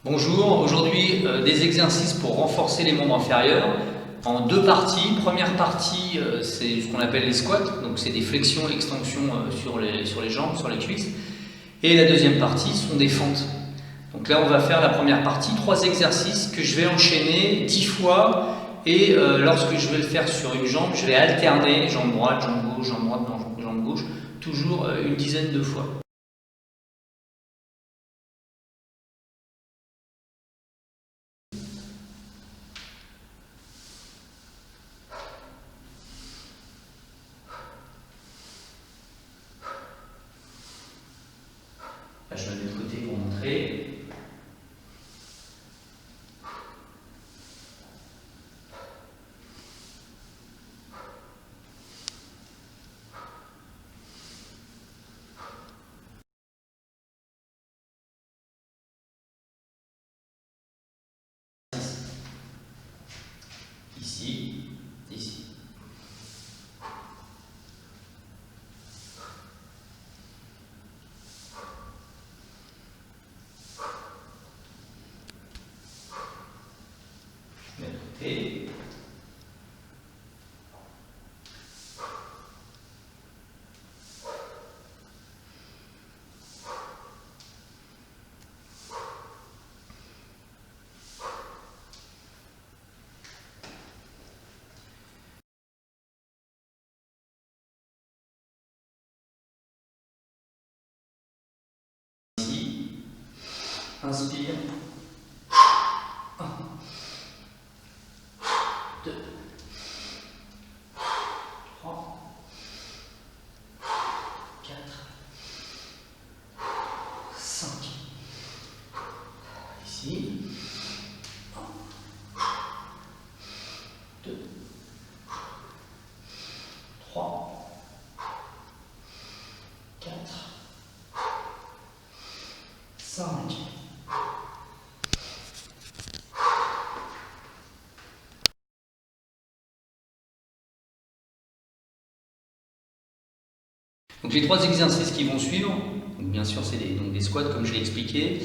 Bonjour, aujourd'hui des exercices pour renforcer les membres inférieurs en deux parties. Première partie, c'est ce qu'on appelle les squats, donc c'est des flexions et extensions sur les jambes, sur les cuisses. Et la deuxième partie sont des fentes. Donc là on va faire la première partie, 3 exercices que je vais enchaîner 10 fois et lorsque je vais le faire sur une jambe, je vais alterner jambe droite, jambe gauche, jambe droite, jambe gauche, toujours une dizaine de fois. Là, je vais de l'autre côté pour montrer. Ici, ici. De l'autre côté. Ici. Inspire. 1, 2, 3, 4, 5. Ici. 1, 2, 3, 4, 5. Donc les 3 exercices qui vont suivre, donc bien sûr c'est des squats comme je l'ai expliqué.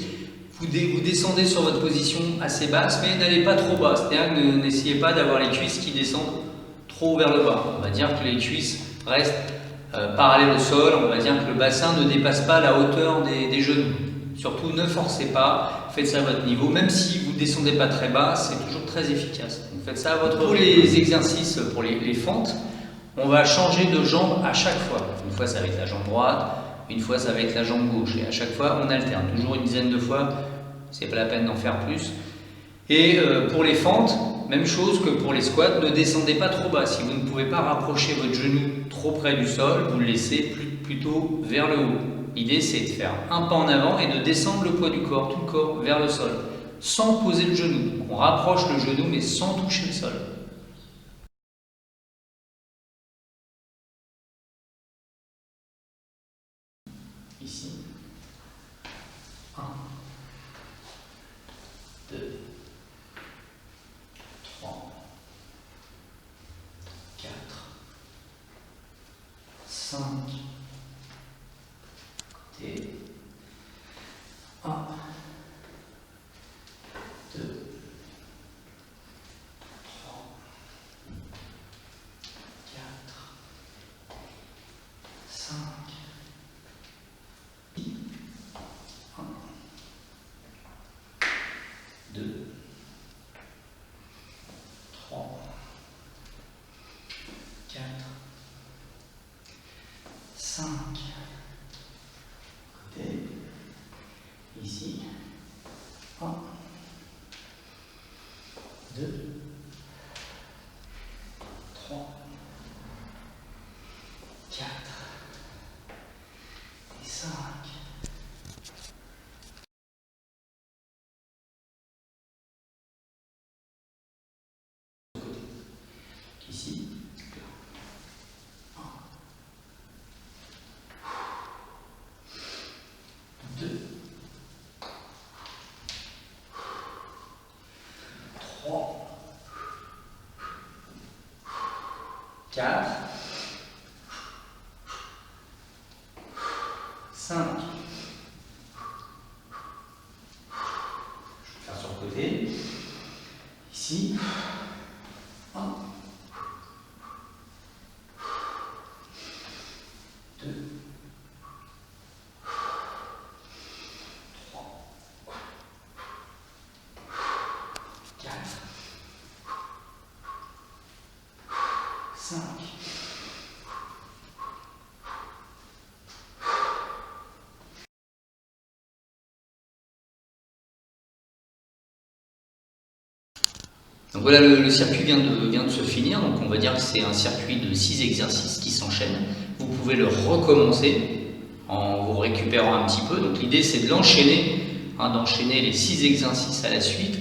Vous descendez sur votre position assez basse, mais n'allez pas trop bas. C'est-à-dire que n'essayez pas d'avoir les cuisses qui descendent trop vers le bas. On va dire que les cuisses restent parallèles au sol. On va dire que le bassin ne dépasse pas la hauteur des genoux. Surtout ne forcez pas, faites ça à votre niveau. Même si vous ne descendez pas très bas, c'est toujours très efficace. Donc faites ça à votre niveau. Pour les exercices, pour les fentes, on va changer de jambe à chaque fois. Une fois ça va être la jambe droite, une fois ça va être la jambe gauche. Et à chaque fois on alterne, toujours une dizaine de fois, c'est pas la peine d'en faire plus. Et pour les fentes, même chose que pour les squats, ne descendez pas trop bas. Si vous ne pouvez pas rapprocher votre genou trop près du sol, vous le laissez plutôt vers le haut. L'idée c'est de faire un pas en avant et de descendre le poids du corps, tout le corps, vers le sol, sans poser le genou. Donc on rapproche le genou mais sans toucher le sol. Ici. 1, 2, 3, 4, 5, côté. 1, 2, 3, 4, 5. 1, 2, 3, 4, 5. Côté. Ici. 1, 2, 3, 4 et 5. Ici. 1, 2, 3, 4, 5. Ici. 1, 2, 3, 4, 5, donc voilà, le circuit vient de se finir, donc on va dire que c'est un circuit de 6 exercices qui s'enchaînent. Vous pouvez le recommencer en vous récupérant un petit peu. Donc l'idée c'est de l'enchaîner, d'enchaîner les 6 exercices à la suite,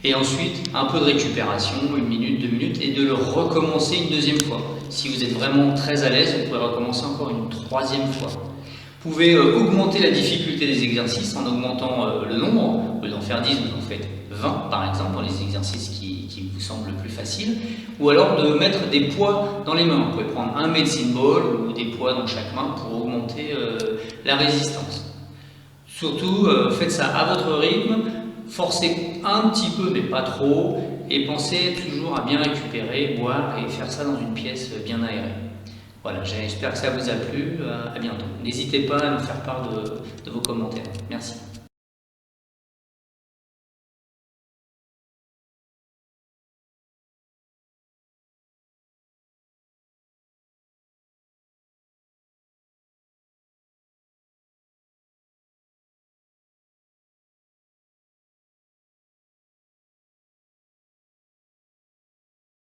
et ensuite un peu de récupération, 1 minute, 2 minutes, et de le recommencer une deuxième fois. Si vous êtes vraiment très à l'aise, vous pouvez recommencer encore une troisième fois. Vous pouvez augmenter la difficulté des exercices en augmentant le nombre. Au lieu d'en faire 10, vous en faites 20 par exemple dans les exercices qui vous semblent le plus faciles. Ou alors de mettre des poids dans les mains. Vous pouvez prendre un medicine ball ou des poids dans chaque main pour augmenter la résistance. Surtout, faites ça à votre rythme. Forcez un petit peu mais pas trop. Et pensez toujours à bien récupérer, boire et faire ça dans une pièce bien aérée. Voilà, j'espère que ça vous a plu. À bientôt. N'hésitez pas à nous faire part de vos commentaires. Merci.